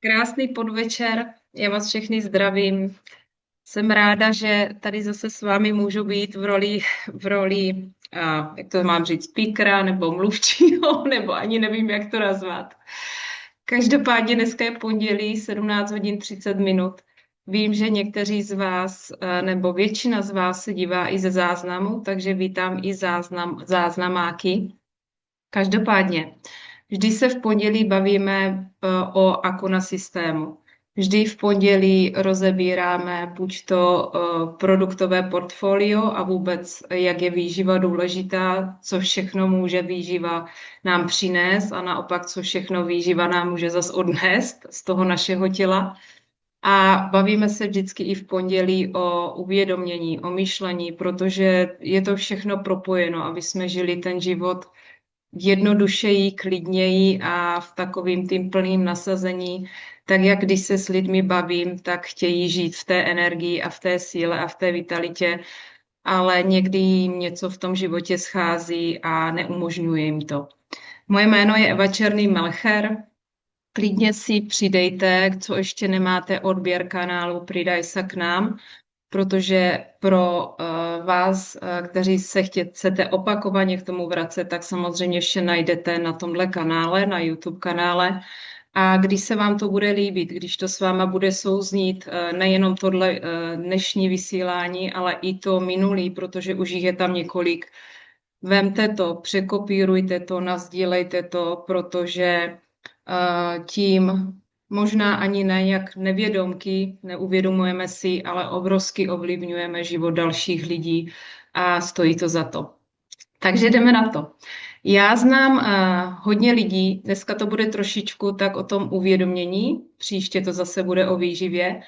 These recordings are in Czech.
Krásný podvečer, já vás všechny zdravím. Jsem ráda, že tady zase s vámi můžu být v roli, jak to mám říct, speakera nebo mluvčího, nebo ani nevím, jak to nazvat. Každopádně dneska je pondělí 17 hodin 30 minut. Vím, že někteří z vás, nebo většina z vás se dívá i ze záznamu, takže vítám i záznamáky. Každopádně, vždy se v pondělí bavíme o Akuna systému. Vždy v pondělí rozebíráme buď to produktové portfolio a vůbec, jak je výživa důležitá, co všechno může výživa nám přinést a naopak, co všechno výživa nám může zas odnést z toho našeho těla. A bavíme se vždycky i v pondělí o uvědomění, o myšlení, protože je to všechno propojeno, aby jsme žili ten život jednodušeji, klidněji a v takovým tím plným nasazení, tak jak když se s lidmi bavím, tak chtějí žít v té energii a v té síle a v té vitalitě, ale někdy jim něco v tom životě schází a neumožňuje jim to. Moje jméno je Eva Černý-Melcher. Klidně si přidejte, co ještě nemáte odběr kanálu, přidaj se k nám, protože pro vás, kteří se chcete opakovaně k tomu vracet, tak samozřejmě vše najdete na tomhle kanále, na YouTube kanále. A když se vám to bude líbit, když to s váma bude souznít, nejenom tohle dnešní vysílání, ale i to minulý, protože už jich je tam několik, vemte to, překopírujte to, nasdílejte to, protože tím možná ani ne jak nevědomky, neuvědomujeme si, ale obrovsky ovlivňujeme život dalších lidí a stojí to za to. Takže jdeme na to. Já znám hodně lidí, dneska to bude trošičku tak o tom uvědomění, příště to zase bude o výživě,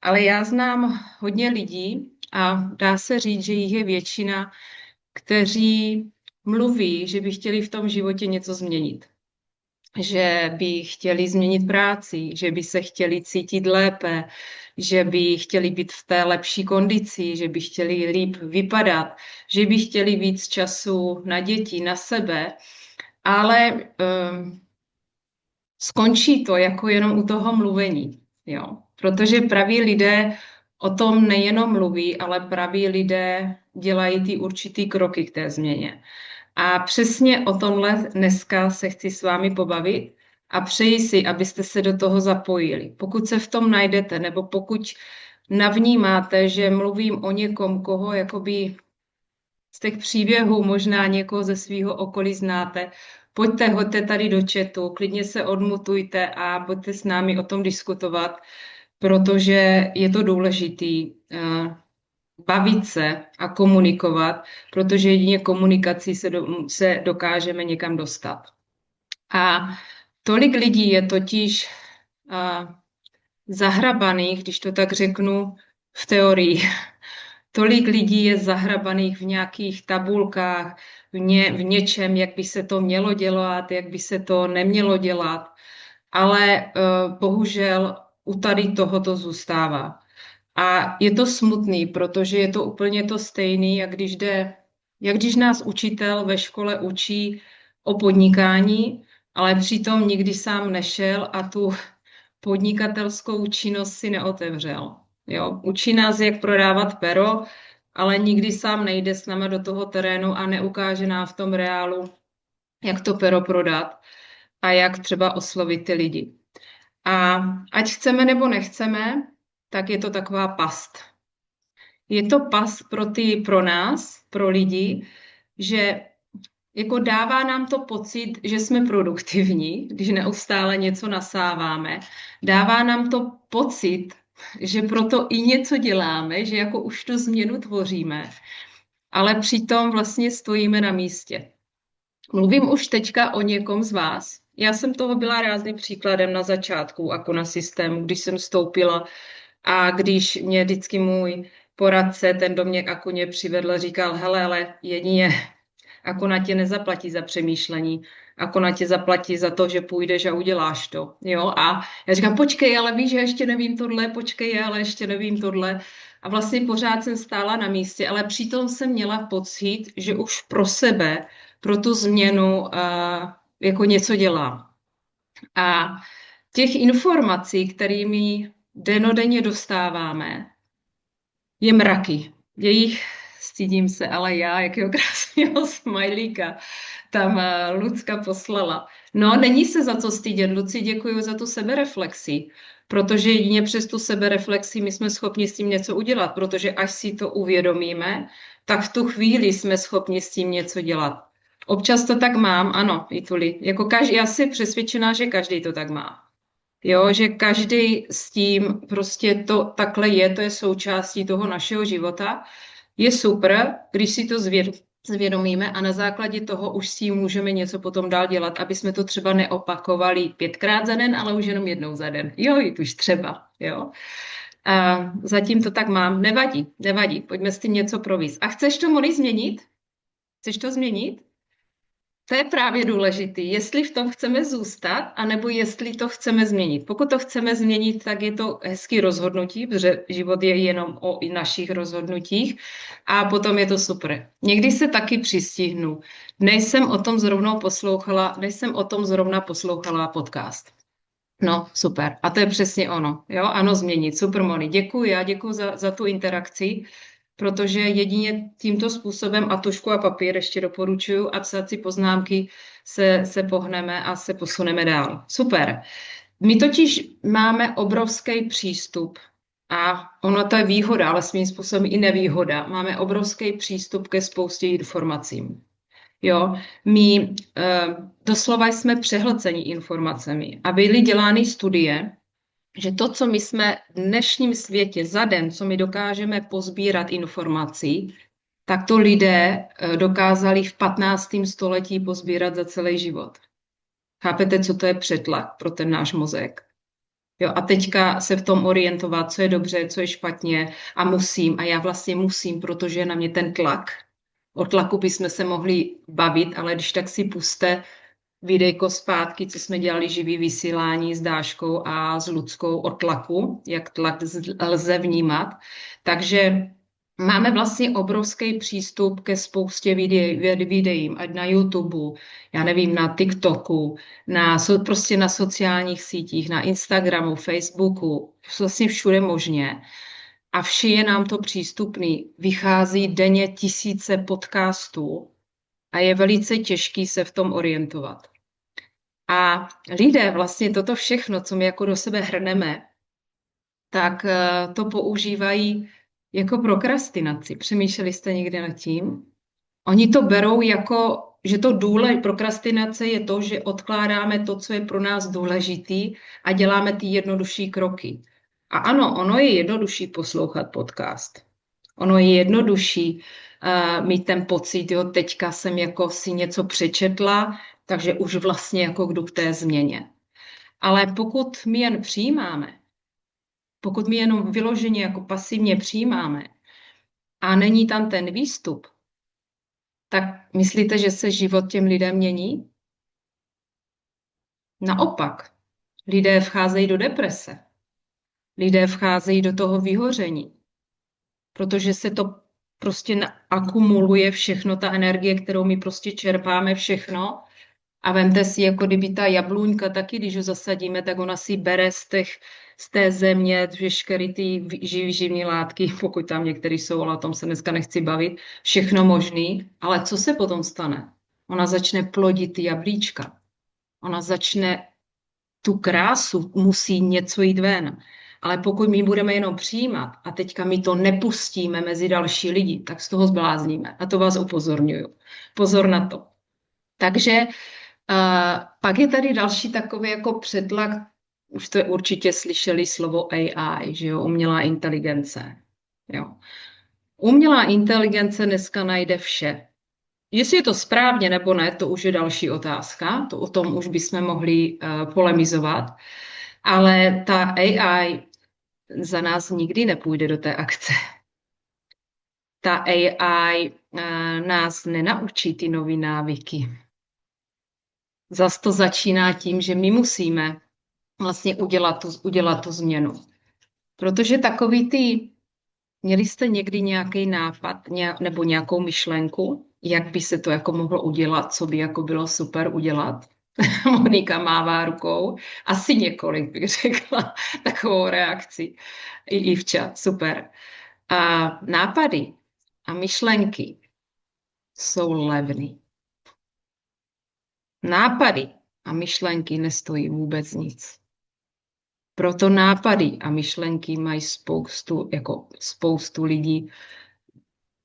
ale já znám hodně lidí a dá se říct, že jich je většina, kteří mluví, že by chtěli v tom životě něco změnit, že by chtěli změnit práci, že by se chtěli cítit lépe, že by chtěli být v té lepší kondici, že by chtěli líp vypadat, že by chtěli víc času na děti, na sebe, ale skončí to jako jenom u toho mluvení, jo. Protože praví lidé o tom nejenom mluví, ale praví lidé dělají ty určitý kroky k té změně. A přesně o tomhle dneska se chci s vámi pobavit a přeji si, abyste se do toho zapojili. Pokud se v tom najdete, nebo pokud navnímáte, že mluvím o někom, koho jakoby z těch příběhů možná někoho ze svého okolí znáte, hoďte tady do chatu, klidně se odmutujte a buďte s námi o tom diskutovat, protože je to důležitý bavit se a komunikovat, protože jedině komunikací se dokážeme někam dostat. A tolik lidí je totiž zahrabaných, když to tak řeknu, v teorii. Tolik lidí je zahrabaných v nějakých tabulkách, v něčem, jak by se to mělo dělat, jak by se to nemělo dělat, ale bohužel u tady tohoto zůstává. A je to smutný, protože je to úplně to stejný, jak když nás učitel ve škole učí o podnikání, ale přitom nikdy sám nešel a tu podnikatelskou činnost si neotevřel. Jo? Učí nás, jak prodávat pero, ale nikdy sám nejde s náma do toho terénu a neukáže nám v tom reálu, jak to pero prodat a jak třeba oslovit ty lidi. A ať chceme nebo nechceme, tak je to taková past. Je to past pro nás, pro lidi, že jako dává nám to pocit, že jsme produktivní, když neustále něco nasáváme. Dává nám to pocit, že proto i něco děláme, že jako už tu změnu tvoříme, ale přitom vlastně stojíme na místě. Mluvím už teďka o někom z vás. Já jsem toho byla rázným příkladem na začátku, jako na systému, když jsem vstoupila a když mě vždycky můj poradce, ten do mě Akuně přivedl, říkal, hele, ale jedině Akuna tě nezaplatí za přemýšlení, Akuna tě zaplatí za to, že půjdeš a uděláš to. Jo? A já říkám, počkej, ale víš, že ještě nevím tohle, počkej, ale ještě nevím tohle. A vlastně pořád jsem stála na místě, ale přitom jsem měla pocit, že už pro sebe, pro tu změnu jako něco dělám. A těch informací, kterými dennodenně dostáváme, je mraky. Stydím se, ale já, jakého krásného smajlíka tam Lucka poslala. No, není se za co stydět, Luci, děkuji za tu sebereflexi, protože jedině přes tu sebereflexi my jsme schopni s tím něco udělat, protože až si to uvědomíme, tak v tu chvíli jsme schopni s tím něco dělat. Občas to tak mám, ano, Ituli, jako já jsem přesvědčená, že každý to tak má. Jo, že každý s tím prostě to takhle je, to je součástí toho našeho života. Je super, když si to zvědomíme a na základě toho už s tím můžeme něco potom dál dělat, aby jsme to třeba neopakovali 5krát za den, ale už jenom jednou za den. Jo, i už třeba, jo. A zatím to tak mám. Nevadí, pojďme s tím něco províst. A chceš to, Moni, změnit? Chceš to změnit? To je právě důležitý, jestli v tom chceme zůstat, anebo jestli to chceme změnit. Pokud to chceme změnit, tak je to hezký rozhodnutí, protože život je jenom o našich rozhodnutích a potom je to super. Někdy se taky přistihnu. Dnes jsem o tom zrovna poslouchala podcast. No, super. A to je přesně ono. Jo, ano, změnit. Super, Moni. Děkuji, já děkuji za tu interakci. Protože jedině tímto způsobem a tužku a papír ještě doporučuju a psát si poznámky se pohneme a se posuneme dál. Super. My totiž máme obrovský přístup a ono to je výhoda, ale svým způsobem i nevýhoda. Máme obrovský přístup ke spoustě informacím. Jo, my doslova jsme přehlceni informacemi a byly dělány studie, že to, co my jsme v dnešním světě za den, co my dokážeme pozbírat informací, tak to lidé dokázali v 15. století pozbírat za celý život. Chápete, co to je přetlak pro ten náš mozek? Jo, a teďka se v tom orientovat, co je dobře, co je špatně a já vlastně musím, protože je na mě ten tlak. O tlaku bychom se mohli bavit, ale když tak si puste videjko zpátky, co jsme dělali živý vysílání s Dáškou a s Luckou o tlaku, jak tlak lze vnímat. Takže máme vlastně obrovský přístup ke spoustě videím, ať na YouTube, já nevím, na TikToku, prostě na sociálních sítích, na Instagramu, Facebooku, vlastně všude možně. A vše je nám to přístupný. Vychází denně tisíce podcastů a je velice těžký se v tom orientovat. A lidé vlastně toto všechno, co my jako do sebe hrneme, tak to používají jako prokrastinaci. Přemýšleli jste někdy nad tím? Oni to berou jako, že prokrastinace je to, že odkládáme to, co je pro nás důležitý a děláme ty jednodušší kroky. A ano, ono je jednodušší poslouchat podcast. Ono je jednodušší mít ten pocit, jo, teďka jsem jako si něco přečetla, takže už vlastně jako jdu k té změně. Ale pokud my jen přijímáme, pokud my jenom vyloženě jako pasivně přijímáme a není tam ten výstup, tak myslíte, že se život těm lidem mění? Naopak, lidé vcházejí do deprese. Lidé vcházejí do toho vyhoření, protože se to prostě akumuluje všechno, ta energie, kterou my prostě čerpáme všechno. A vemte si, jako kdyby ta jabluňka taky, když ho zasadíme, tak ona si bere z té země veškeré ty živní látky, pokud tam některé jsou, ale o tom se dneska nechci bavit, všechno možný. Ale co se potom stane? Ona začne plodit ty jablíčka. Ona začne tu krásu, musí něco jít ven. Ale pokud my budeme jenom přijímat a teďka my to nepustíme mezi další lidi, tak z toho zblázníme. A to vás upozorňuju. Pozor na to. Takže pak je tady další takový jako přetlak, už to určitě slyšeli slovo AI, že jo, umělá inteligence. Jo. Umělá inteligence dneska najde vše. Jestli je to správně nebo ne, to už je další otázka, to o tom už bychom mohli polemizovat, ale ta AI za nás nikdy nepůjde do té akce. Ta AI nás nenaučí ty nové návyky. Zas to začíná tím, že my musíme vlastně udělat tu změnu. Protože měli jste někdy nějaký nápad nebo nějakou myšlenku, jak by se to jako mohlo udělat, co by jako bylo super udělat? Monika mává rukou. Asi několik, bych řekla, takovou reakci. I Ivča, super. A nápady a myšlenky jsou levný. Nápady a myšlenky nestojí vůbec nic. Proto nápady a myšlenky mají spoustu lidí.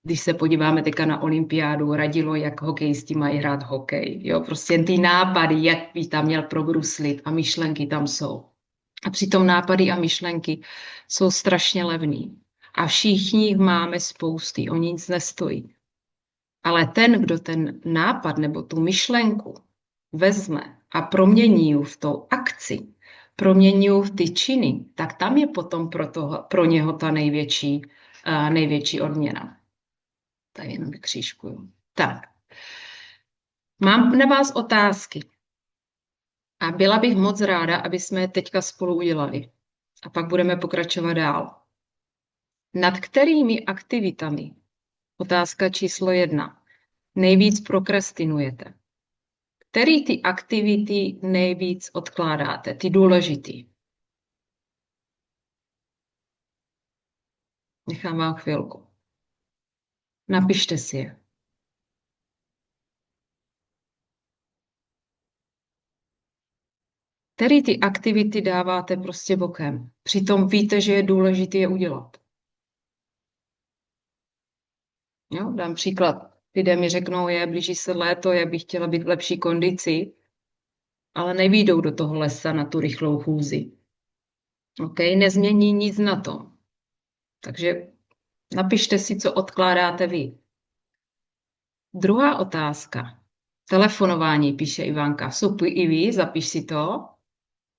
Když se podíváme teďka na olympiádu, radilo, jak hokejisti mají hrát hokej. Jo, prostě ty nápady, jak by tam měl probruslit a myšlenky tam jsou. A přitom nápady a myšlenky jsou strašně levný. A všichni jich máme spousty, oni nic nestojí. Ale ten, kdo ten nápad nebo tu myšlenku vezme a promění ji v tou akci, promění ji v ty činy, tak tam je potom pro něho ta největší odměna. Tady jenom vykřížkuju. Tak. Mám na vás otázky. A byla bych moc ráda, aby jsme je teďka spolu udělali. A pak budeme pokračovat dál. Nad kterými aktivitami, otázka číslo 1, nejvíc prokrastinujete? Který ty aktivity nejvíc odkládáte, ty důležitý? Nechám vám chvilku. Napište si je. Který ty aktivity dáváte prostě bokem? Přitom víte, že je důležité je udělat. Jo, dám příklad. Lidé mi řeknou, blíží se léto, jak bych chtěla být v lepší kondici, ale nevyjdou do toho lesa na tu rychlou chůzi. OK, nezmění nic na tom. Takže napište si, co odkládáte vy. Druhá otázka. Telefonování, píše Ivanka. Supuj i vy, zapiš si to,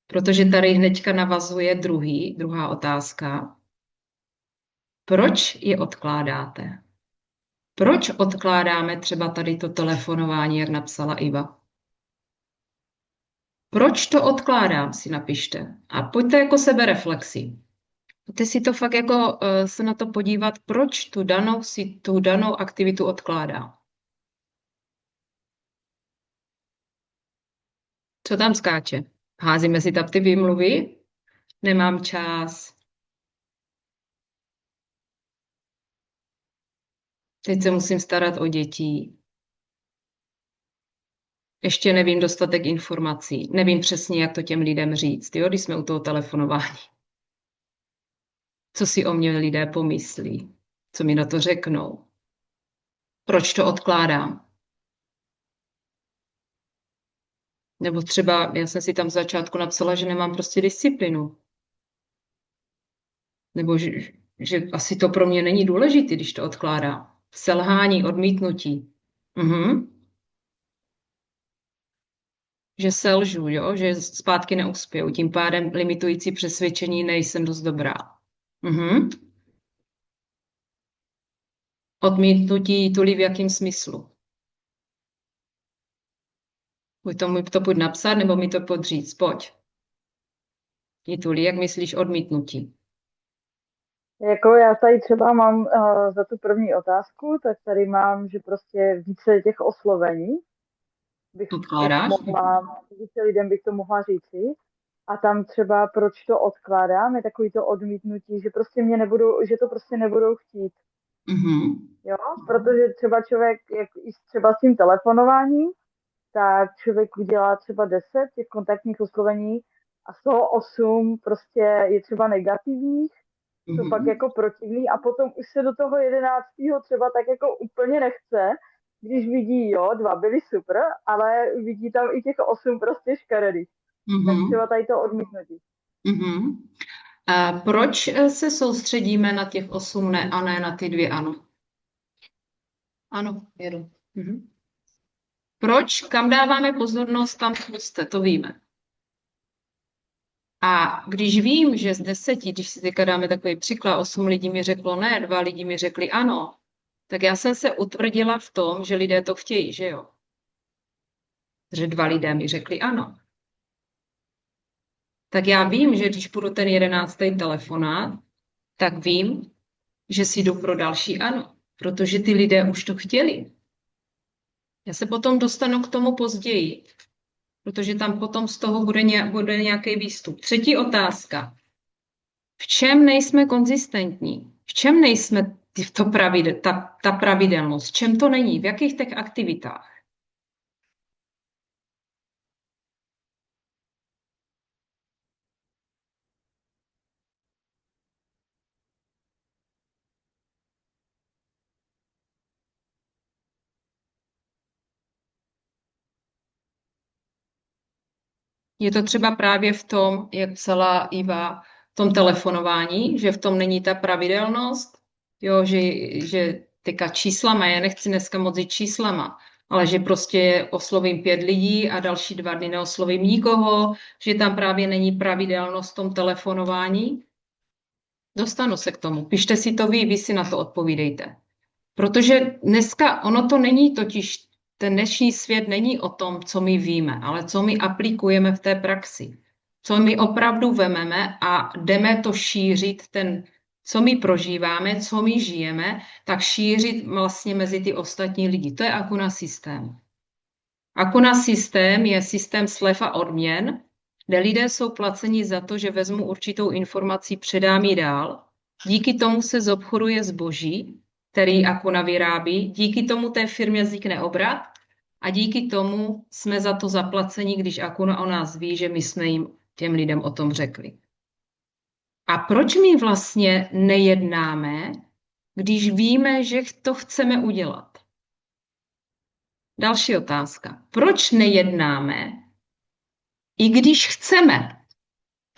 protože tady hnedka navazuje druhá otázka. Proč je odkládáte? Proč odkládáme třeba tady to telefonování, jak napsala Iva? Proč to odkládám, si napište. A pojďte jako sebereflexi. Pojďte si to fakt jako se na to podívat, proč tu danou aktivitu odkládám. Co tam skáče? Házíme si tam ty výmluvy? Nemám čas. Teď se musím starat o děti. Ještě nevím dostatek informací. Nevím přesně, jak to těm lidem říct, jo, když jsme u toho telefonování. Co si o mě lidé pomyslí? Co mi na to řeknou? Proč to odkládám? Nebo třeba, já jsem si tam v začátku napsala, že nemám prostě disciplinu. Nebo že asi to pro mě není důležité, když to odkládám. Selhání, odmítnutí. Že selžu, jo? Že zpátky neuspěju. Tím pádem limitující přesvědčení, nejsem dost dobrá. Odmítnutí Tuli v jakém smyslu? Buď to napsat, nebo mi to podříct. Pojď. Tuli, jak myslíš odmítnutí? Jako já tady třeba mám za tu první otázku, tak tady mám, že prostě více těch oslovení bych mohla, více lidem bych to mohla říci. A tam třeba, proč to odkládám, je takový to odmítnutí, že prostě že to prostě nebudou chtít. Jo, protože třeba člověk, třeba s tím telefonováním, tak člověk udělá třeba 10 těch kontaktních oslovení a z toho 8 prostě je třeba negativních, to pak jako protivný a potom už se do toho 11. třeba tak jako úplně nechce, když vidí, 2 byly super, ale vidí tam i těch 8 prostě škaredých. Tak třeba tady to odmítnutí. A proč se soustředíme na těch 8 ne a ne na ty 2 ano? Ano, jedu. Proč? Kam dáváme pozornost, tam jste, to víme. A když vím, že z 10, když si teďka dáme takový příklad, 8 lidí mi řeklo ne, 2 lidi mi řekli ano, tak já jsem se utvrdila v tom, že lidé to chtějí, že jo? Že 2 lidé mi řekli ano. Tak já vím, že když půjdu ten 11. telefonát, tak vím, že si jdu pro další ano, protože ty lidé už to chtěli. Já se potom dostanu k tomu později. protože tam potom z toho bude nějaký výstup. Třetí otázka. V čem nejsme konzistentní? V čem nejsme ta pravidelnost? V čem to není? V jakých těch aktivitách? Je to třeba právě v tom, jak psala Iva, v tom telefonování, že v tom není ta pravidelnost, jo, že teďka číslama, já nechci dneska moc jít číslama, ale že prostě oslovím 5 lidí a další 2 dny neoslovím nikoho, že tam právě není pravidelnost v tom telefonování. Dostanu se k tomu. Pište si to vy si na to odpovídejte. Protože dneska ono to není totiž, ten dnešní svět není o tom, co my víme, ale co my aplikujeme v té praxi. Co my opravdu vememe a jdeme to šířit, co my prožíváme, co my žijeme, tak šířit vlastně mezi ty ostatní lidi. To je Akuna systém. Akuna systém je systém slev a odměn, kde lidé jsou placeni za to, že vezmu určitou informaci, předám ji dál. Díky tomu se zobchoduje zboží, který Akuna vyrábí, díky tomu té firmě vznikne obrat a díky tomu jsme za to zaplaceni, když Akuna o nás ví, že my jsme jim těm lidem o tom řekli. A proč my vlastně nejednáme, když víme, že to chceme udělat? Další otázka. Proč nejednáme, i když chceme?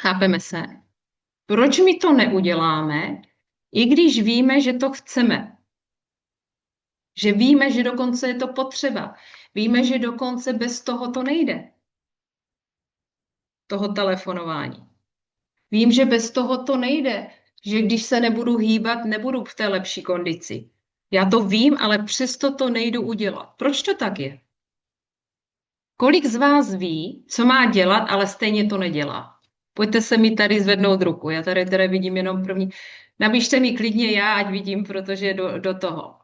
Chápeme se? Proč my to neuděláme, i když víme, že to chceme? Že víme, že dokonce je to potřeba. Víme, že dokonce bez toho to nejde. Toho telefonování. Vím, že bez toho to nejde. Že když se nebudu hýbat, nebudu v té lepší kondici. Já to vím, ale přesto to nejdu udělat. Proč to tak je? Kolik z vás ví, co má dělat, ale stejně to nedělá? Pojďte se mi tady zvednout ruku. Já tady vidím jenom první. Napište mi klidně já, ať vidím, protože do toho.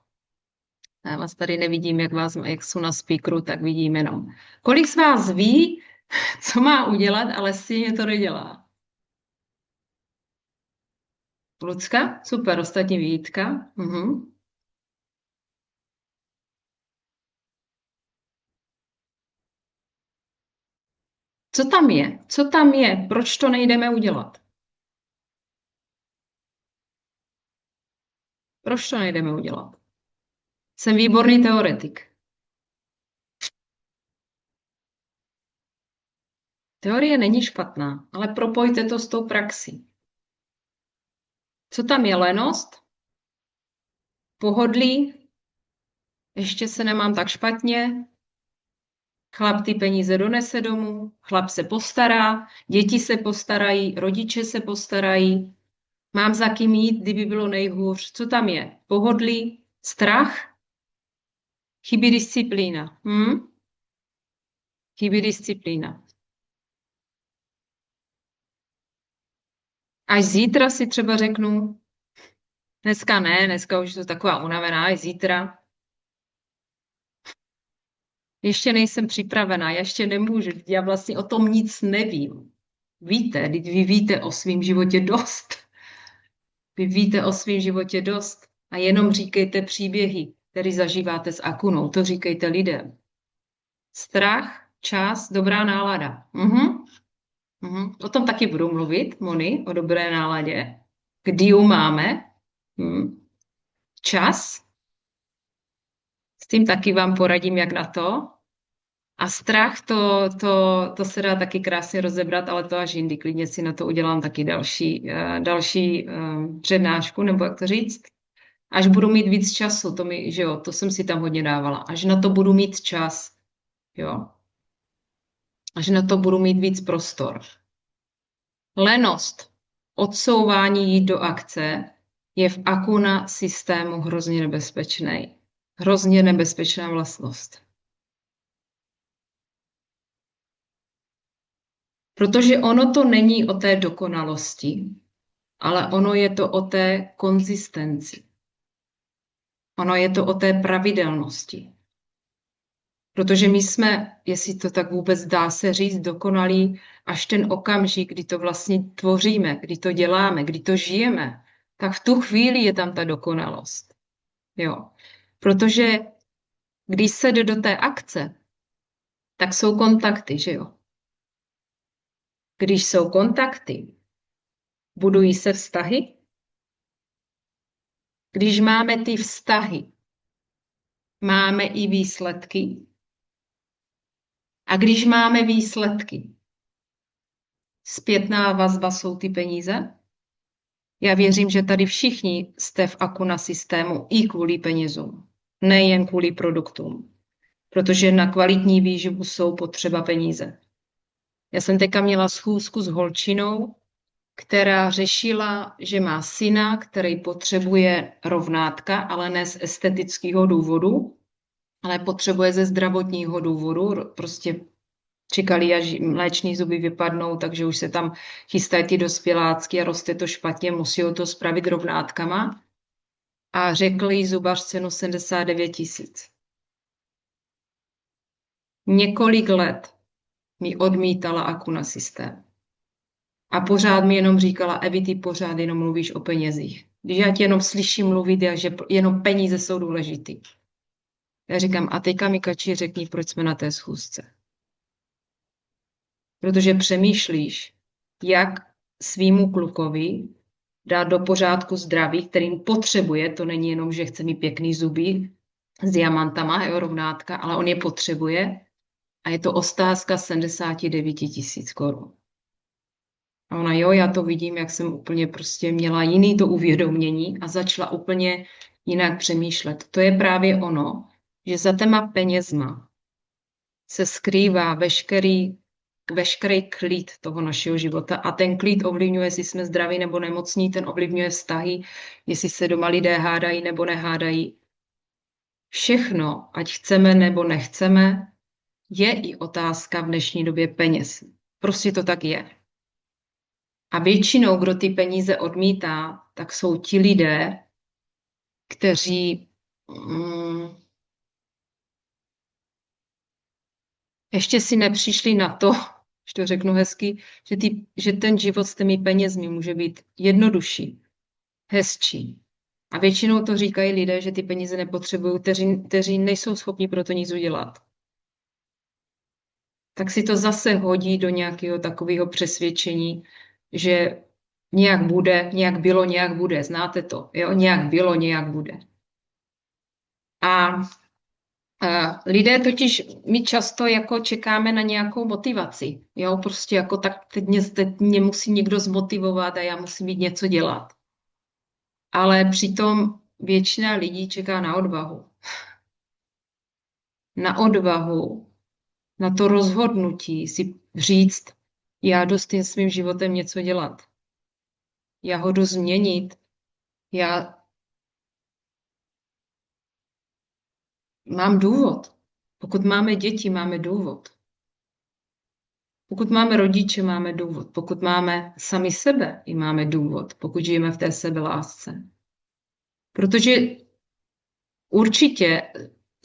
Já vás tady nevidím, jak jsou na speakeru, tak vidím jenom. Kolik z vás ví, co má udělat, ale stejně to nedělá? Lucka? Super, ostatní Vítka. Co tam je? Co tam je? Proč to nejdeme udělat? Proč to nejdeme udělat? Jsem výborný teoretik. Teorie není špatná, ale propojte to s tou praxí. Co tam je? Lenost? Pohodlí? Ještě se nemám tak špatně? Chlap ty peníze donese domů, chlap se postará, děti se postarají, rodiče se postarají. Mám za kým jít, kdyby bylo nejhůř. Co tam je? Pohodlí? Strach? Chybí disciplína. Chybí disciplína. Až zítra si třeba řeknu, dneska ne, dneska už je to taková unavená, až zítra. Ještě nejsem připravená, ještě nemůžu, já vlastně o tom nic nevím. Víte, vy víte o svém životě dost. Vy víte o svém životě dost a jenom říkejte příběhy, které zažíváte s Akunou. To říkejte lidem. Strach, čas, dobrá nálada. O tom taky budu mluvit, Moni, o dobré náladě. Kdy ji máme? Čas. S tím taky vám poradím, jak na to. A strach, to se dá taky krásně rozebrat, ale to až jindy. Klidně si na to udělám taky další přednášku, nebo jak to říct. Až budu mít víc času, to jsem si tam hodně dávala. Až na to budu mít čas, jo. Až na to budu mít víc prostor. Lenost, odsouvání jít do akce, je v Akuna systému hrozně nebezpečný. Hrozně nebezpečná vlastnost. Protože ono to není o té dokonalosti, ale ono je to o té konzistenci. Ono je to o té pravidelnosti. Protože my jsme, jestli to tak vůbec dá se říct, dokonalí až ten okamžik, kdy to vlastně tvoříme, kdy to děláme, kdy to žijeme, tak v tu chvíli je tam ta dokonalost. Jo. Protože když se jde do té akce, tak jsou kontakty, že jo? Když jsou kontakty, budují se vztahy. Když máme ty vztahy, máme i výsledky. A když máme výsledky, zpětná vazba jsou ty peníze. Já věřím, že tady všichni jste v Akuna systému i kvůli penězům, nejen kvůli produktům, protože na kvalitní výživu jsou potřeba peníze. Já jsem teďka měla schůzku s holčinou, která řešila, že má syna, který potřebuje rovnátka, ale ne z estetického důvodu, ale potřebuje ze zdravotního důvodu. Prostě čekali, až mléční zuby vypadnou, takže už se tam chystají ty dospělácky a roste to špatně, musí to spravit rovnátkama. A řekl jí zubař cenu 79 000. Několik let mi odmítala Akuna systém. A pořád mi jenom říkala, Evi, ty pořád jenom mluvíš o penězích. Když já tě jenom slyším mluvit, že jenom peníze jsou důležitý. Já říkám, a teďka mi Kači řekni, proč jsme na té schůzce. Protože přemýšlíš, jak svýmu klukovi dát do pořádku zdraví, kterým potřebuje, to není jenom, že chce mít pěkný zuby s diamantama, jo, rovnátka, ale on je potřebuje a je to otázka 79 000 korun. A ona, jo, já to vidím, jak jsem úplně prostě měla jiný to uvědomění a začala úplně jinak přemýšlet. To je právě ono, že za těma penězma se skrývá veškerý klid toho našeho života a ten klid ovlivňuje, jestli jsme zdraví nebo nemocní, ten ovlivňuje vztahy, jestli se doma lidé hádají nebo nehádají. Všechno, ať chceme nebo nechceme, je i otázka v dnešní době peněz. Prostě to tak je. A většinou, kdo ty peníze odmítá, tak jsou ti lidé, kteří ještě si nepřišli na to, že to řeknu hezky, že ten život s těmi penězmi může být jednodušší, hezčí. A většinou to říkají lidé, že ty peníze nepotřebují, kteří nejsou schopni pro to nic udělat. Tak si to zase hodí do nějakého takového přesvědčení, že nějak bude, nějak bylo, nějak bude. Znáte to, jo? Nějak bylo, nějak bude. A lidé totiž, my často jako čekáme na nějakou motivaci, jo, prostě jako tak teď mě musí někdo zmotivovat a já musím mít něco dělat. Ale přitom většina lidí čeká na odvahu. Na odvahu, na to rozhodnutí si říct, já jdu s tím svým životem něco dělat. Já ho jdu změnit. Já mám důvod. Pokud máme děti, máme důvod. Pokud máme rodiče, máme důvod. Pokud máme sami sebe, i máme důvod, pokud žijeme v té sebelásce. Protože určitě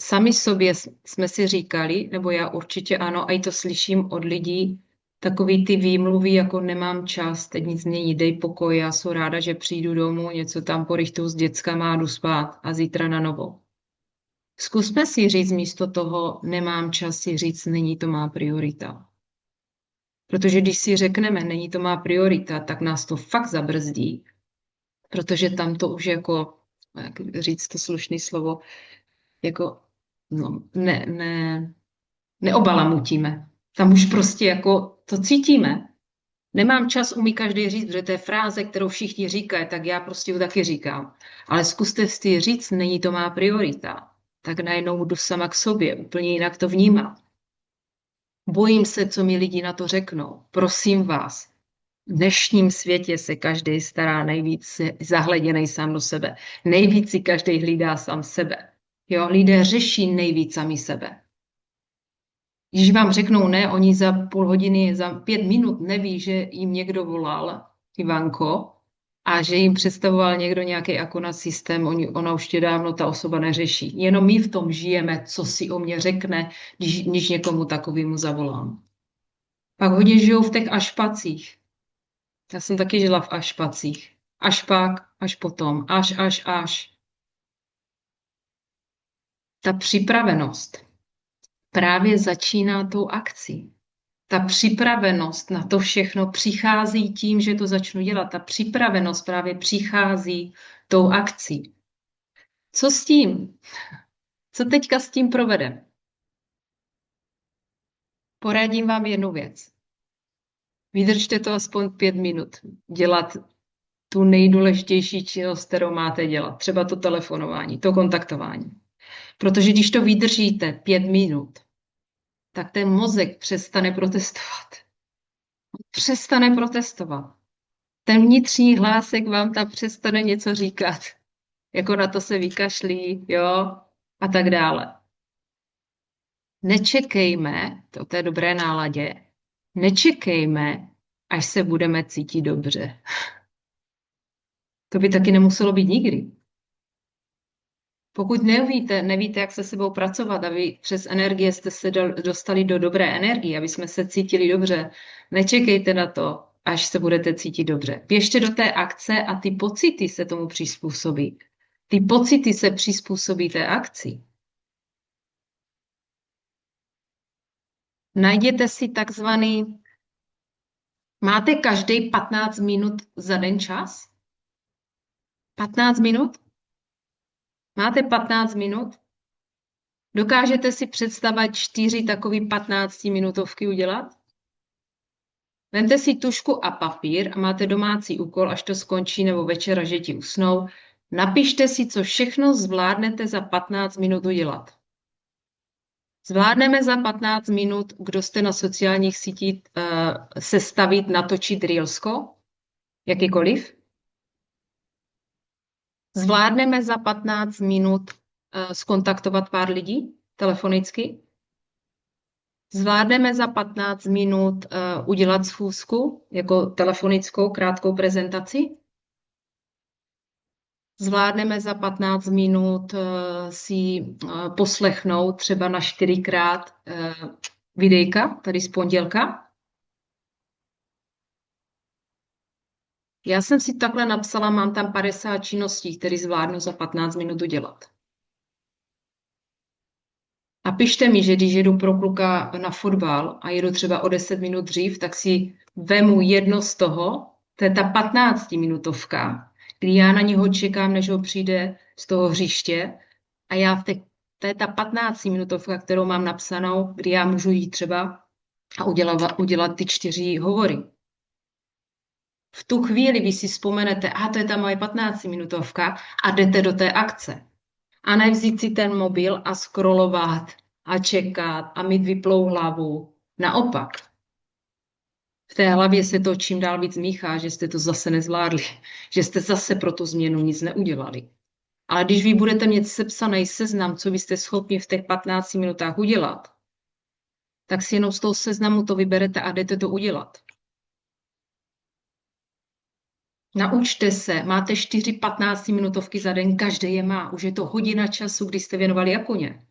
sami sobě jsme si říkali, nebo já určitě ano, a i to slyším od lidí, takový ty výmluvy, jako nemám čas, teď nic není, dej pokoj, já jsem ráda, že přijdu domů, něco tam porychtu s dětskama a jdu spát a zítra na novo. Zkusme si říct místo toho, nemám čas si říct, není to má priorita. Protože když si řekneme, není to má priorita, tak nás to fakt zabrzdí. Protože tam to už jako, jak říct to slušné slovo, jako no, neobalamutíme. Tam už prostě jako to cítíme. Nemám čas, umí každý říct, protože to je fráze, kterou všichni říkají, tak já prostě ho taky říkám. Ale zkuste si říct, není to má priorita. Tak najednou jdu sama k sobě, úplně jinak to vnímám. Bojím se, co mi lidi na to řeknou. Prosím vás, v dnešním světě se každý stará nejvíc zahleděnej sám do sebe. Nejvíc si každý hlídá sám sebe. Jo, lidé řeší nejvíc sami sebe. Když vám řeknou ne, oni za půl hodiny, za 5 minut neví, že jim někdo volal, Ivanko, a že jim představoval někdo nějaký Akuna systém, ona už tě dávno ta osoba neřeší. Jenom my v tom žijeme, co si o mě řekne, když někomu takovému zavolám. Pak hodně žijou v těch ašpacích. Já jsem taky žila v ašpacích. Až pak, až potom, až. Ta připravenost právě začíná tou akcí. Ta připravenost na to všechno přichází tím, že to začnu dělat. Ta připravenost právě přichází tou akcí. Co s tím? Co teďka s tím provedem? Poradím vám jednu věc. Vydržte to aspoň 5 minut. Dělat tu nejdůležitější činnost, kterou máte dělat. Třeba to telefonování, to kontaktování. Protože když to vydržíte 5 minut, tak ten mozek přestane protestovat. Přestane protestovat. Ten vnitřní hlásek vám tam přestane něco říkat. Jako na to se vykašlí, jo, a tak dále. Nečekejme, to té dobré náladě, nečekejme, až se budeme cítit dobře. To by taky nemuselo být nikdy. Pokud nevíte, jak se sebou pracovat, aby přes energie jste se dostali do dobré energie, aby jsme se cítili dobře, nečekejte na to, až se budete cítit dobře. Běžte do té akce a ty pocity se tomu přizpůsobí. Ty pocity se přizpůsobí té akci. Najděte si takzvaný, máte každý 15 minut za den čas? 15 minut? Máte 15 minut? Dokážete si představit 4 takový 15-minutovky udělat? Vemte si tužku a papír a máte domácí úkol, až to skončí nebo večer, až děti usnou. Napište si, co všechno zvládnete za 15 minut udělat. Zvládneme za 15 minut, kdo jste na sociálních sítích, sestavit, natočit reelsko? Jakýkoliv? Zvládneme za 15 minut skontaktovat pár lidí telefonicky? Zvládneme za 15 minut udělat schůzku jako telefonickou krátkou prezentaci? Zvládneme za 15 minut si poslechnout třeba na 4x videjka tady z pondělka? Já jsem si takhle napsala, mám tam 50 činností, které zvládnu za 15 minut udělat. A pište mi, že když jedu pro kluka na fotbal a jedu třeba o 10 minut dřív, tak si vemu jedno z toho, to je ta 15-minutovka, kdy já na něho čekám, než ho přijde z toho hřiště a já to je ta 15-minutovka, kterou mám napsanou, kdy já můžu jít třeba a udělat ty 4 hovory. V tu chvíli vy si vzpomenete, to je ta moje 15-minutovka a jdete do té akce. A ne vzít si ten mobil a scrollovat a čekat a mít vyplou hlavu. Naopak. V té hlavě se to čím dál víc míchá, že jste to zase nezvládli, že jste zase pro tu změnu nic neudělali. Ale když vy budete mít sepsaný seznam, co vy jste schopni v těch 15 minutách udělat, tak si jenom z toho seznamu to vyberete a jdete to udělat. Naučte se, máte 4 15-minutovky za den, každý je má. Už je to hodina času, kdy jste věnovali Akuně.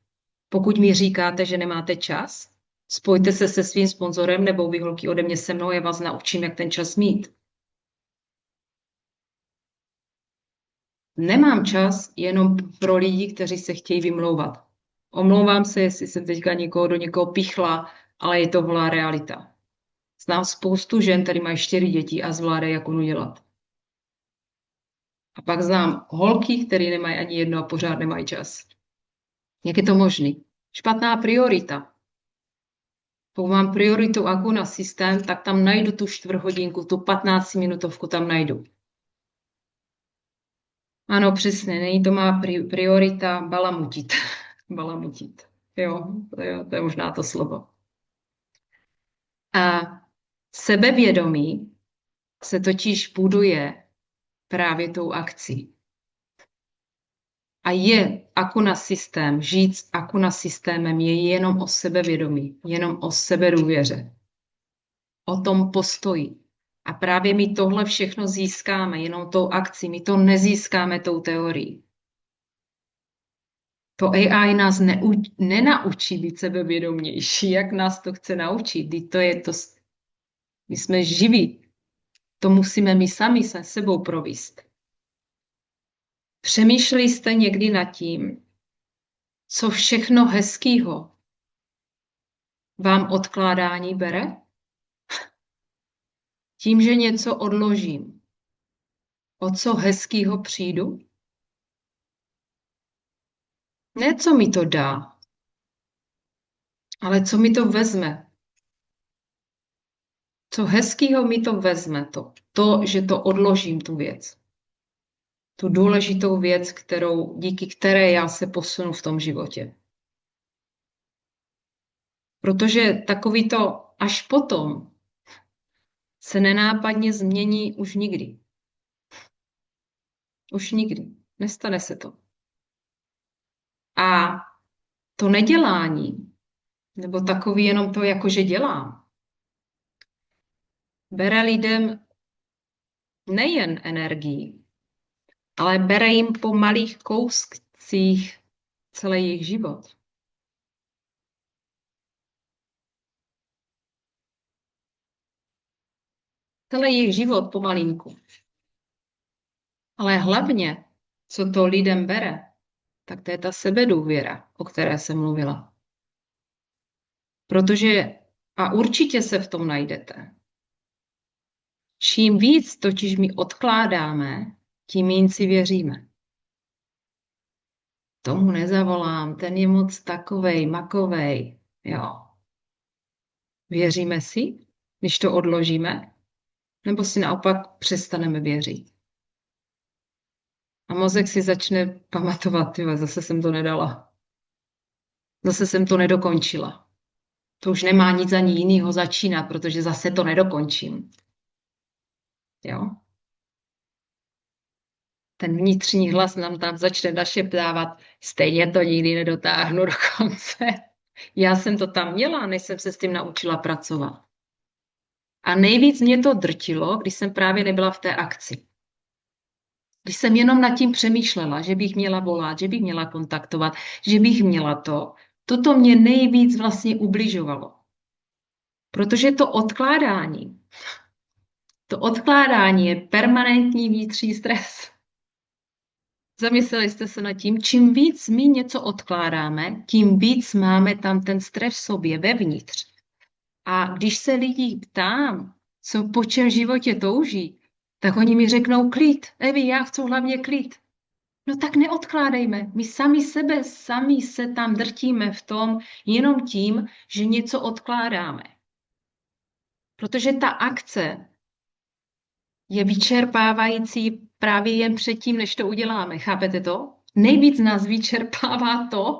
Pokud mi říkáte, že nemáte čas, spojte se se svým sponzorem nebo vy holky ode mě se mnou, já vás naučím, jak ten čas mít. Nemám čas jenom pro lidi, kteří se chtějí vymlouvat. Omlouvám se, jestli jsem teďka do někoho pichla, ale je to holá realita. Znám spoustu žen, které mají 4 děti a zvládají Akunu dělat. A pak znám holky, které nemají ani jedno a pořád nemají čas. Jak je to možný? Špatná priorita. Pokud mám prioritu Akuna systém, tak tam najdu tu 4 hodinku, tu 15-minutovku tam najdu. Ano, přesně, není to má priorita balamutit. Balamutit. Jo, to je možná to slovo. A sebevědomí se totiž buduje právě tou akcí. A je Akuna systém, žít s Akuna systémem je jenom o sebevědomí, jenom o sebedůvěře. O tom postoji. A právě my tohle všechno získáme jenom tou akcí, my to nezískáme tou teorií. To AI nás nenaučí být sebevědomější, jak nás to chce naučit. My jsme živí. To musíme my sami se sebou provést. Přemýšleli jste někdy nad tím, co všechno hezkýho vám odkládání bere? Tím, že něco odložím, o co hezkýho přijdu? Ne, co mi to dá, ale co mi to vezme. Co hezkýho mi to vezme, že to odložím, tu věc. Tu důležitou věc, díky které já se posunu v tom životě. Protože takový to až potom se nenápadně změní už nikdy. Už nikdy. Nestane se to. A to nedělání, nebo takový jenom to, jakože dělám, bere lidem nejen energii, ale bere jim po malých kouscích celý jejich život. Celý jejich život pomalinku. Ale hlavně, co to lidem bere, tak to je ta sebedůvěra, o které jsem mluvila. Protože, a určitě se v tom najdete, čím víc totiž my odkládáme, tím méně si věříme. Tomu nezavolám, ten je moc takovej, makovej, jo. Věříme si, když to odložíme, nebo si naopak přestaneme věřit. A mozek si začne pamatovat, zase jsem to nedala. Zase jsem to nedokončila. To už nemá nic ani jiného začínat, protože zase to nedokončím. Jo? Ten vnitřní hlas nám tam začne našeptávat, stejně to nikdy nedotáhnu do konce. Já jsem to tam měla, než jsem se s tím naučila pracovat. A nejvíc mě to drtilo, když jsem právě nebyla v té akci. Když jsem jenom nad tím přemýšlela, že bych měla volat, že bych měla kontaktovat, že bych měla toto mě nejvíc vlastně ubližovalo. Protože to odkládání je permanentní vnitřní stres. Zamysleli jste se nad tím, čím víc my něco odkládáme, tím víc máme tam ten stres v sobě, vevnitř. A když se lidí ptám, co po čem v životě touží, tak oni mi řeknou klid. Evi, já chci hlavně klid. No tak neodkládejme. My sami se tam drtíme v tom jenom tím, že něco odkládáme. Protože ta akce je vyčerpávající právě jen předtím, než to uděláme. Chápete to? Nejvíc nás vyčerpává to,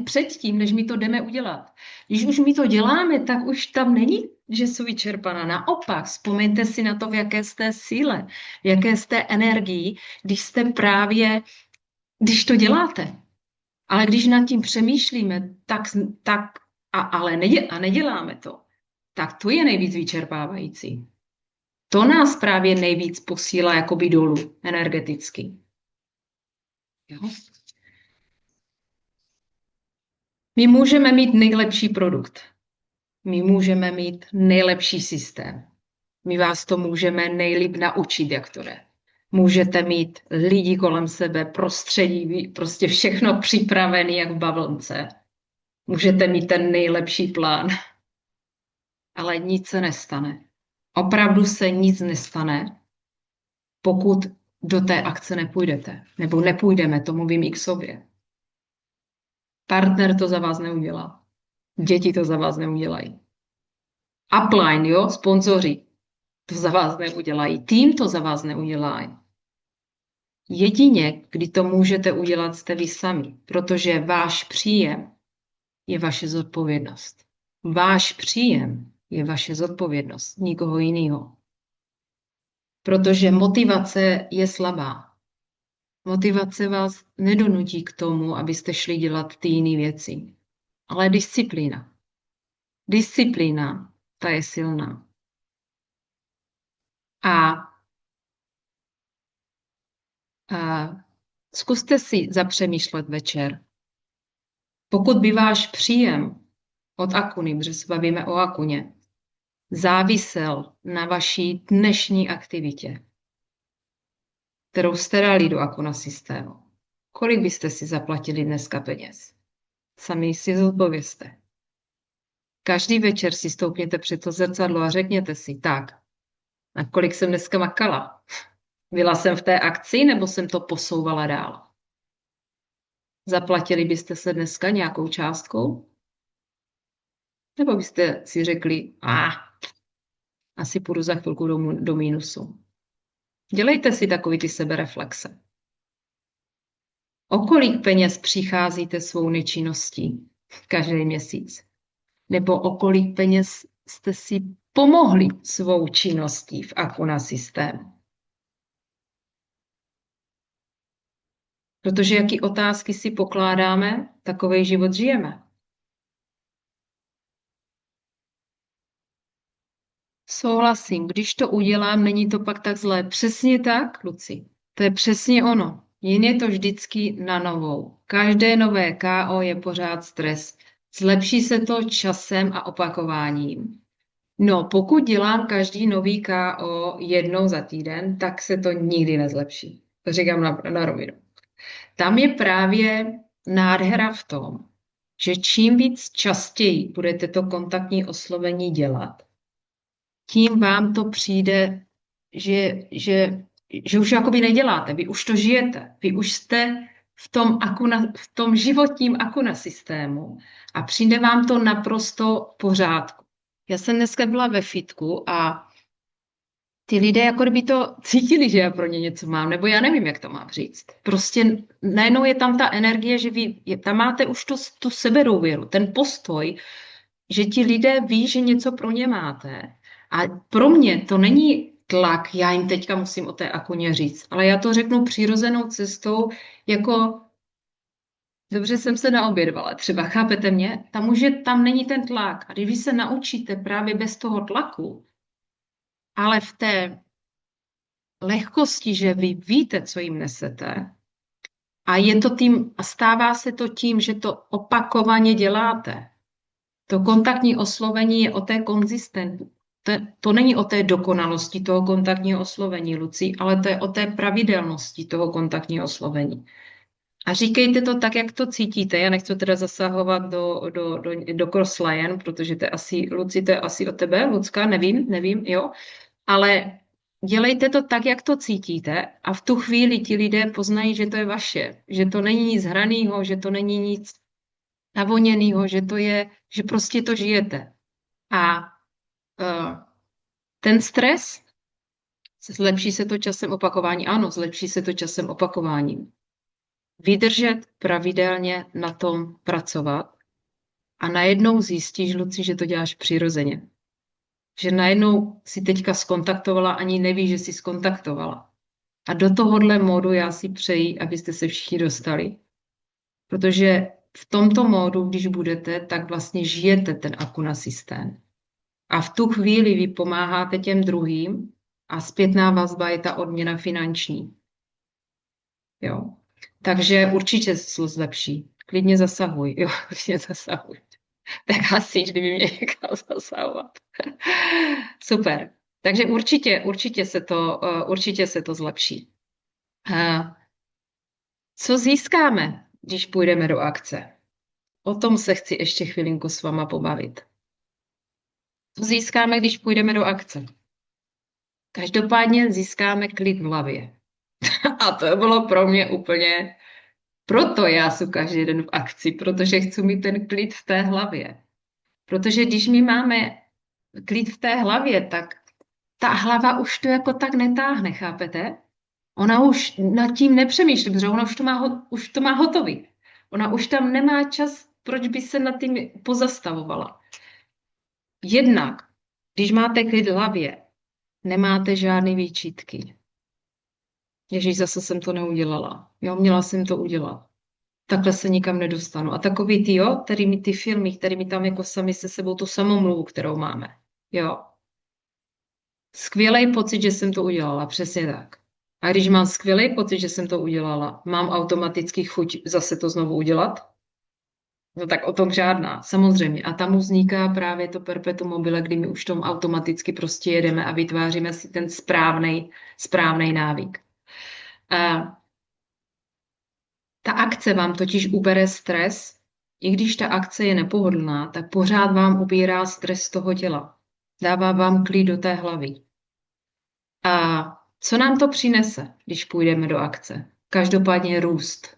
předtím, než my to jdeme udělat. Když už my to děláme, tak už tam není, že jsou vyčerpaná. Naopak, vzpomeňte si na to, v jaké jste síle, v jaké jste energii, když to děláte. Ale když nad tím přemýšlíme, a neděláme to, tak to je nejvíc vyčerpávající. To nás právě nejvíc posílá jakoby dolů energeticky. Jo? My můžeme mít nejlepší produkt. My můžeme mít nejlepší systém. My vás to můžeme nejlíp naučit, jak to jde. Můžete mít lidi kolem sebe, prostředí, prostě všechno připravené jak v bavlnce. Můžete mít ten nejlepší plán. Ale nic se nestane. Opravdu se nic nestane, pokud do té akce nepůjdete. Nebo nepůjdeme, to mluvím i k sobě. Partner to za vás neudělá. Děti to za vás neudělají. Upline, jo, sponzoři, to za vás neudělají. Tým to za vás neudělají. Jedině, kdy to můžete udělat, jste vy sami, protože váš příjem je vaše zodpovědnost. Váš příjem je vaše zodpovědnost, nikoho jiného. Protože motivace je slabá. Motivace vás nedonutí k tomu, abyste šli dělat ty jiné věci. Ale disciplína. Disciplína, ta je silná. A zkuste si zapřemýšlet večer. Pokud by váš příjem od Akuny, protože se bavíme o Akuně, závisel na vaší dnešní aktivitě, kterou jste dali do Akuna systému, kolik byste si zaplatili dneska peněz? Sami si zodpovězte. Každý večer si stoupněte před to zrcadlo a řekněte si, tak, na kolik jsem dneska makala? Byla jsem v té akci, nebo jsem to posouvala dál? Zaplatili byste se dneska nějakou částkou? Nebo byste si řekli, asi půjdu za chvilku do mínusu. Dělejte si takový ty sebereflexe. O kolik peněz přicházíte svou nečinností každý měsíc? Nebo o kolik peněz jste si pomohli svou činností v Akuna systému? Protože jaký otázky si pokládáme, takovej život žijeme. Souhlasím, když to udělám, není to pak tak zlé. Přesně tak, Luci. To je přesně ono. Jen je to vždycky na novou. Každé nové KO je pořád stres. Zlepší se to časem a opakováním. No, pokud dělám každý nový KO jednou za týden, tak se to nikdy nezlepší. To říkám na rovinu. Tam je právě nádhera v tom, že čím víc častěji budete to kontaktní oslovení dělat, tím vám to přijde, že už jakoby neděláte, vy už to žijete, vy už jste v tom životním Akuna systému a přijde vám to naprosto v pořádku. Já jsem dneska byla ve fitku a ty lidé jako kdyby to cítili, že já pro ně něco mám, nebo já nevím, jak to mám říct. Prostě najednou je tam ta energie, že tam máte už tu sebedůvěru, ten postoj, že ti lidé ví, že něco pro ně máte. A pro mě to není tlak, já jim teďka musím o té Akuně říct, ale já to řeknu přirozenou cestou, jako dobře jsem se naobědvala, třeba chápete mě? Tam není ten tlak. A když vy se naučíte právě bez toho tlaku, ale v té lehkosti, že vy víte, co jim nesete, a stává se to tím, že to opakovaně děláte. To kontaktní oslovení je o té konzistentnosti. To není o té dokonalosti toho kontaktního oslovení, Lucí, ale to je o té pravidelnosti toho kontaktního oslovení. A říkejte to tak, jak to cítíte. Já nechci teda zasahovat do crossline, protože to je asi, Luci, to je asi od tebe, Lucka, nevím, jo. Ale dělejte to tak, jak to cítíte a v tu chvíli ti lidé poznají, že to je vaše, že to není nic hranýho, že to není nic navoněnýho, že prostě to žijete. A ten stres, zlepší se to časem opakování. Ano, zlepší se to časem opakováním. Vydržet pravidelně na tom pracovat a najednou zjistíš, Luci, že to děláš přirozeně. Že najednou si teďka skontaktovala, ani nevíš, že jsi skontaktovala. A do tohohle módu já si přeji, abyste se všichni dostali. Protože v tomto módu, když budete, tak vlastně žijete ten Akuna systém. A v tu chvíli vy pomáháte těm druhým a zpětná vazba je ta odměna finanční. Jo. Takže určitě se to zlepší. Klidně zasahuj. Jo, klidně zasahuj. Tak asi, kdyby mě někam zasahovat. Super. Takže určitě se to zlepší. Co získáme, když půjdeme do akce? O tom se chci ještě chvilinku s váma pobavit. Co získáme, když půjdeme do akce? Každopádně získáme klid v hlavě. A to bylo pro mě úplně... Proto já jsem každý den v akci, protože chci mít ten klid v té hlavě. Protože když my máme klid v té hlavě, tak ta hlava už to jako tak netáhne, chápete? Ona už nad tím nepřemýšlí, protože ona už to má hotový. Ona už tam nemá čas, proč by se nad tím pozastavovala. Jednak, když máte klid v hlavě, nemáte žádný výčitky. Ježíš, zase jsem to neudělala. Jo, měla jsem to udělat. Takhle se nikam nedostanu. A takový ty filmy, kterými tam jako sami se sebou tu samomluvu, kterou máme. Jo. Skvělý pocit, že jsem to udělala, přesně tak. A když mám skvělý pocit, že jsem to udělala, mám automaticky chuť zase to znovu udělat? No tak o tom žádná, samozřejmě. A tam vzniká právě to perpetuum mobile, kdy my už tom automaticky prostě jedeme a vytváříme si ten správný návyk. A ta akce vám totiž ubere stres, i když ta akce je nepohodlná, tak pořád vám ubírá stres z toho těla. Dává vám klid do té hlavy. A co nám to přinese, když půjdeme do akce? Každopádně růst.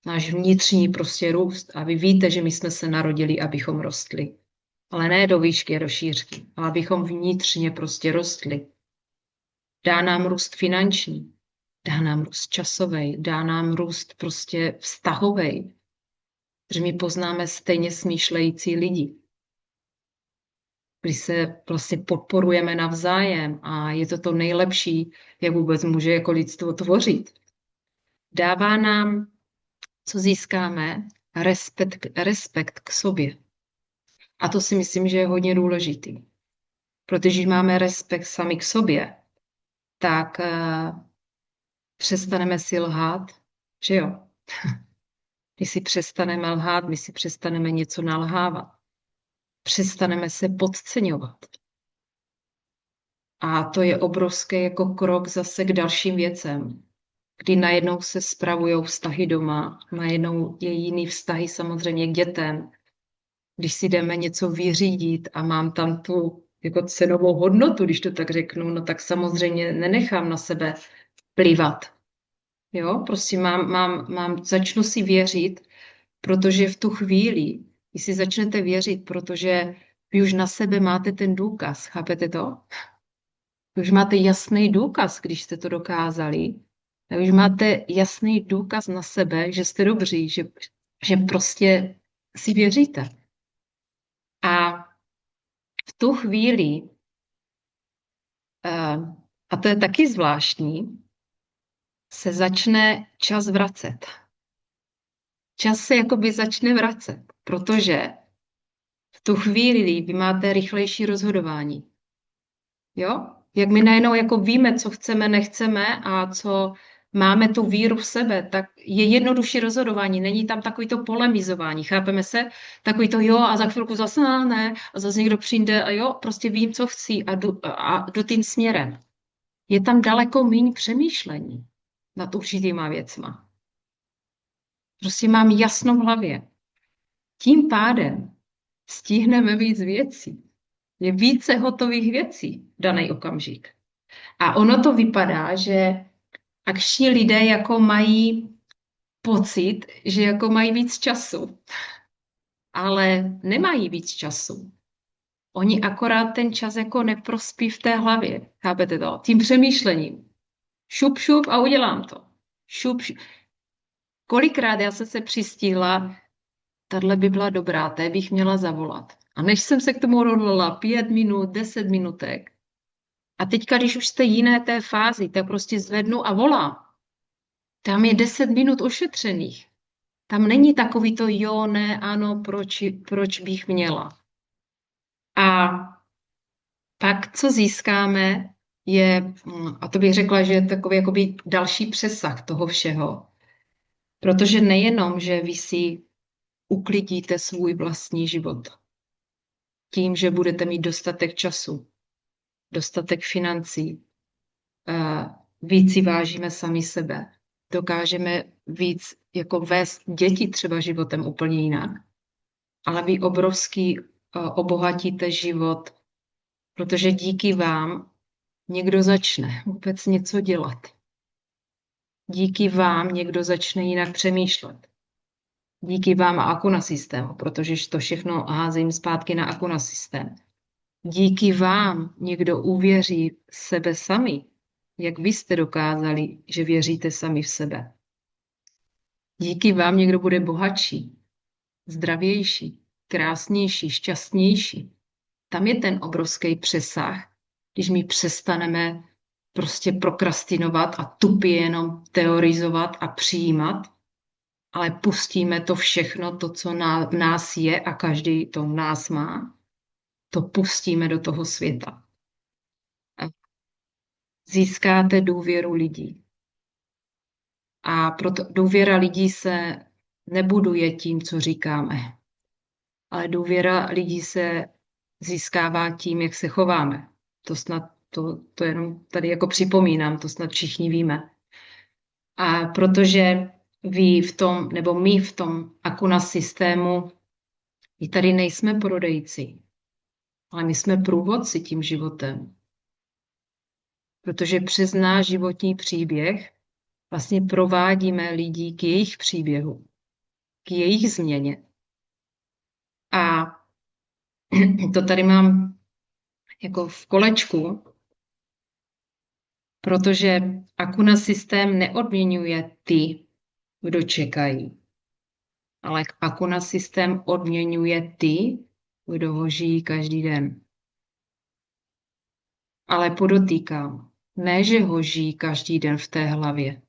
Náš vnitřní prostě růst. A vy víte, že my jsme se narodili, abychom rostli. Ale ne do výšky a do šířky, ale abychom vnitřně prostě rostli. Dá nám růst finanční, dá nám růst časový, dá nám růst prostě vztahový. Že my poznáme stejně smýšlející lidi. Když se vlastně podporujeme navzájem a je to to nejlepší, jak vůbec může jako lidstvo tvořit. Dává nám, co získáme, respekt k sobě. A to si myslím, že je hodně důležitý. Protože když máme respekt sami k sobě, tak přestaneme si lhát, že jo? Když si přestaneme lhát, my si přestaneme něco nalhávat. Přestaneme se podceňovat. A to je obrovský jako krok zase k dalším věcem, kdy najednou se spravují vztahy doma, najednou je jiný vztahy samozřejmě k dětem. Když si jdeme něco vyřídit a mám tam tu jako cenovou hodnotu, když to tak řeknu, no tak samozřejmě nenechám na sebe plivat. Jo, prostě začnu si věřit, protože v tu chvíli, když si začnete věřit, protože vy už na sebe máte ten důkaz, chápete to? Vy už máte jasný důkaz, když jste to dokázali. Vy už máte jasný důkaz na sebe, že jste dobří, že prostě si věříte. A v tu chvíli, a to je taky zvláštní, se začne čas vracet. Čas se jakoby začne vracet, protože v tu chvíli vy máte rychlejší rozhodování. Jo? Jak my najednou jako víme, co chceme, nechceme a co máme tu víru v sebe, tak je jednodušší rozhodování. Není tam takový to polemizování, chápeme se? Takový to jo a za chvilku zase ne a zase někdo přijde a jo, prostě vím, co chci a jdu tím směrem. Je tam daleko méně přemýšlení nad určitýma věcma. Prostě mám jasno v hlavě. Tím pádem stihneme víc věcí. Je více hotových věcí v daný okamžik. A ono to vypadá, že akční lidé jako mají pocit, že jako mají víc času. Ale nemají víc času. Oni akorát ten čas jako neprospí v té hlavě. Chápete to? Tím přemýšlením. Šup, šup a udělám to. Šup, šup. Kolikrát já jsem se přistihla, tahle by byla dobrá, té bych měla zavolat. A než jsem se k tomu odhodlala 5 minut, 10 minutek. A teďka, když už jste jiné té fázi, tak prostě zvednu a volám. Tam je 10 minut ošetřených. Tam není takový to jo, ne, ano, proč bych měla. A pak, co získáme, je, a to bych řekla, že je takový jakoby další přesah toho všeho. Protože nejenom, že vy si uklidíte svůj vlastní život tím, že budete mít dostatek času, dostatek financí, víc si vážíme sami sebe, dokážeme víc jako vést děti třeba životem úplně jinak, ale vy obrovský obohatíte život, protože díky vám někdo začne vůbec něco dělat. Díky vám někdo začne jinak přemýšlet. Díky vám a Akuna systému, protože to všechno házím zpátky na Akuna systém. Díky vám někdo uvěří sebe sami, jak vy jste dokázali, že věříte sami v sebe. Díky vám někdo bude bohatší, zdravější, krásnější, šťastnější. Tam je ten obrovský přesah, když my přestaneme prostě prokrastinovat a tupě jenom teorizovat a přijímat, ale pustíme to všechno, to, co v nás je a každý to v nás má, to pustíme do toho světa. získáte důvěru lidí. A proto důvěra lidí se nebuduje tím, co říkáme, ale důvěra lidí se získává tím, jak se chováme. To snad, to jenom tady jako připomínám, to snad všichni víme. A protože vy v tom, nebo my v tom Akuna systému, my tady nejsme prodejci, ale my jsme průvodci tím životem. Protože přes náš životní příběh vlastně provádíme lidi k jejich příběhu, k jejich změně. A to tady mám jako v kolečku, protože Akuna systém neodměňuje ty, kdo čekají, ale Akuna systém odměňuje ty, kdo ho žijí každý den. Ale podotýkám, ne, že ho žijí každý den v té hlavě.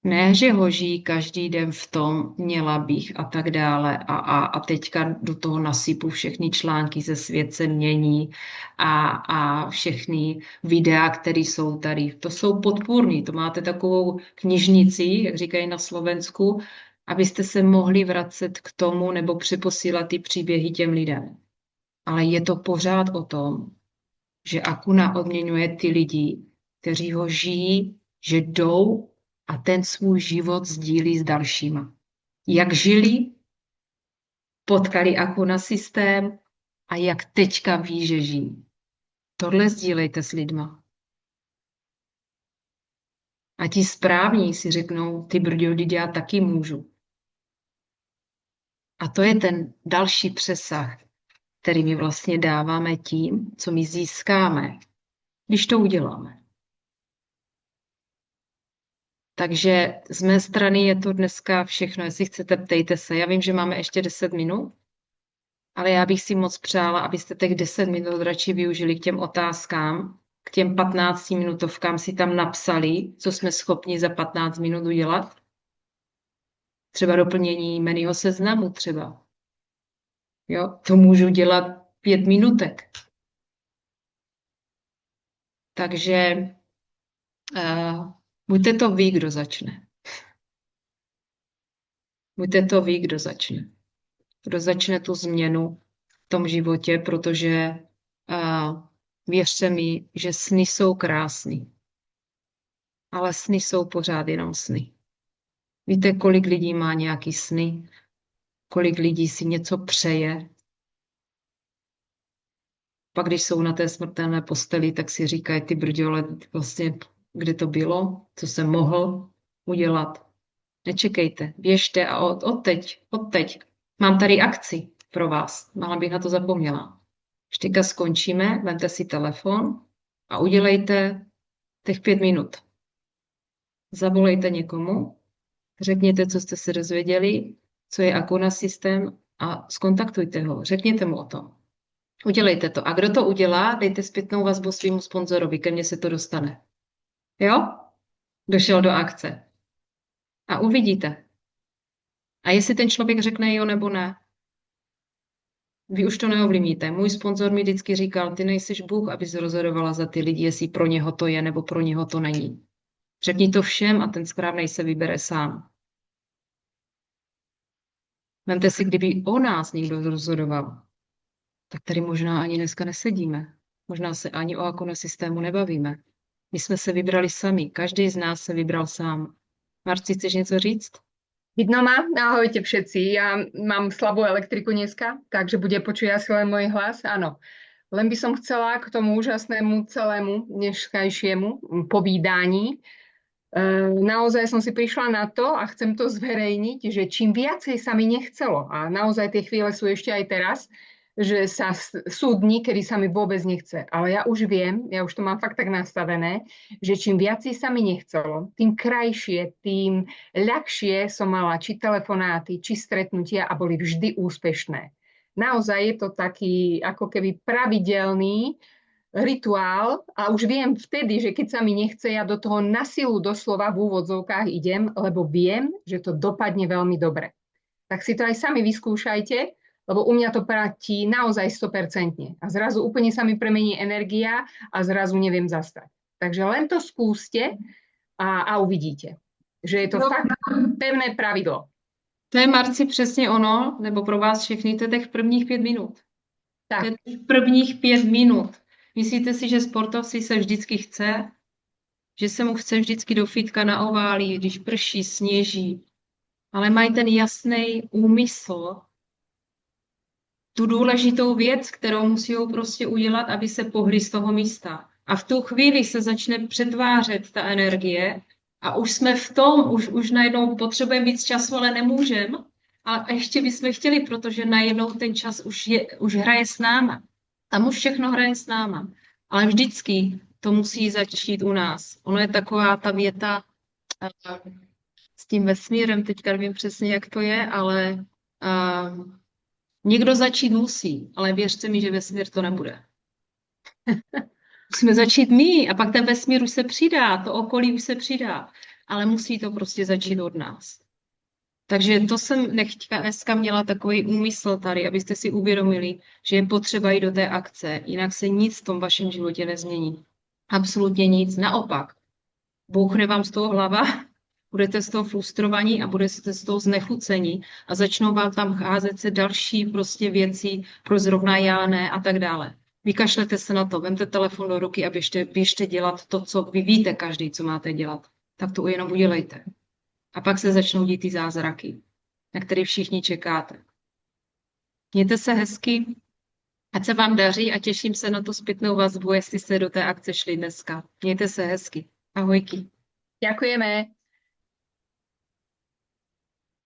Ne, že ho žijí každý den v tom, měla bych a tak dále a teďka do toho nasypu všechny články, ze svět se mění a všechny videa, které jsou tady. To jsou podpůrní, to máte takovou knižnici, jak říkají na Slovensku, abyste se mohli vracet k tomu nebo přeposílat ty příběhy těm lidem. Ale je to pořád o tom, že Akuna odměňuje ty lidi, kteří ho žijí, že jdou a ten svůj život sdílí s dalšíma. Jak žili, potkali Akuna systém a jak teďka ví, že žijí. Tohle sdílejte s lidma. A ti správní si řeknou, ty brďo, já taky můžu. A to je ten další přesah, který my vlastně dáváme tím, co my získáme, když to uděláme. Takže z mé strany je to dneska všechno. Jestli chcete, ptejte se. Já vím, že máme ještě 10 minut, ale já bych si moc přála, abyste těch 10 minut radši využili k těm otázkám, k těm 15 minutovkám si tam napsali, co jsme schopni za 15 minut udělat. Třeba doplnění jmenného seznamu třeba. Jo, to můžu dělat 5 minutek. Takže buďte to vy, kdo začne. Buďte to vy, kdo začne. Kdo začne tu změnu v tom životě, protože věřte mi, že sny jsou krásný. Ale sny jsou pořád jenom sny. Víte, kolik lidí má nějaký sny? Kolik lidí si něco přeje? Pak, když jsou na té smrtelné posteli, tak si říkají, ty brďo, ale vlastně, kde to bylo? Co jsem mohl udělat? Nečekejte, běžte a odteď. Mám tady akci pro vás. Mala bych na to zapomněla. Když teďka skončíme, vemte si telefon a udělejte těch 5 minut. Zavolejte někomu, řekněte, co jste se dozvěděli, co je Akuna systém a skontaktujte ho, řekněte mu o tom. Udělejte to. A kdo to udělá, dejte zpětnou vazbu svýmu sponzorovi, ke mně se to dostane. Jo? Došel do akce. A uvidíte. A jestli ten člověk řekne jo nebo ne, vy už to neovlivníte. Můj sponzor mi vždycky říkal, ty nejsiš Bůh, abys rozhodovala za ty lidi, jestli pro něho to je nebo pro něho to není. Řekni to všem a ten správnej se vybere sám. Vemte si, kdyby o nás někdo rozhodoval, tak tady možná ani dneska nesedíme. Možná se ani o Akuna systému nebavíme. My jsme se vybrali sami. Každý z nás se vybral sám. Marci, chceš něco říct? Vidno ma? Ahojte všetci. Ja mám slabú elektriku dneska, takže bude počuť asi len môj hlas. Áno. Len by som chcela k tomu úžasnému celému dneškajšiemu povídání. Naozaj som si prišla na to a chcem to zverejniť, že čím viacej sa mi nechcelo, a naozaj tie chvíle sú ešte aj teraz, že sú dni, kedy sa mi vôbec nechce. Ale ja už viem, ja už to mám fakt tak nastavené, že čím viacej sa mi nechcelo, tým krajšie, tým ľahšie som mala či telefonáty, či stretnutia a boli vždy úspešné. Naozaj je to taký ako keby pravidelný rituál a už viem vtedy, že keď sa mi nechce, ja do toho na silu doslova v úvodzovkách idem, lebo viem, že to dopadne veľmi dobre. Tak si to aj sami vyskúšajte Lebo u mňa to platí naozaj 100%. A zrazu úplne sa mi premení energia a zrazu neviem zastať. Takže len to skúste a uvidíte, že je to fakt pevné pravidlo. To je, Marci, přesně ono, nebo pro vás všechny, to je těch prvních 5 minut. Tak. To je těch prvních 5 minut. Myslíte si, že sportovci se vždycky chce? Že se mu chce vždycky do fitka na oválí, když prší, sněží. Ale mají ten jasný úmysl, tu důležitou věc, kterou musí prostě udělat, aby se pohli z toho místa. A v tu chvíli se začne přetvářet ta energie a už jsme v tom, už najednou potřebujeme víc času, ale nemůžeme. A ještě bychom chtěli, protože najednou ten čas už hraje s náma. Tam už všechno hraje s náma. Ale vždycky to musí začít u nás. Ono je taková ta věta s tím vesmírem, teďka nevím přesně, jak to je, ale někdo začít musí, ale věřte mi, že vesmír to nebude. Musíme začít my a pak ten vesmír už se přidá, to okolí už se přidá, ale musí to prostě začít od nás. Takže to jsem dneska měla takový úmysl tady, abyste si uvědomili, že je potřeba jít do té akce, jinak se nic v tom vašem životě nezmění. Absolutně nic, naopak. Bouchne vám z toho hlava, budete z toho frustrovaní a budete z toho znechucení a začnou vám tam cházet se další prostě věci pro zrovna já ne a tak dále. Vykašlete se na to, vemte telefon do ruky a běžte dělat to, co vy víte každý, co máte dělat. Tak to jenom udělejte. A pak se začnou dít ty zázraky, na které všichni čekáte. Mějte se hezky, ať se vám daří a těším se na tu zpětnou vazbu, jestli jste do té akce šli dneska. Mějte se hezky. Ahojky. Ďakujeme.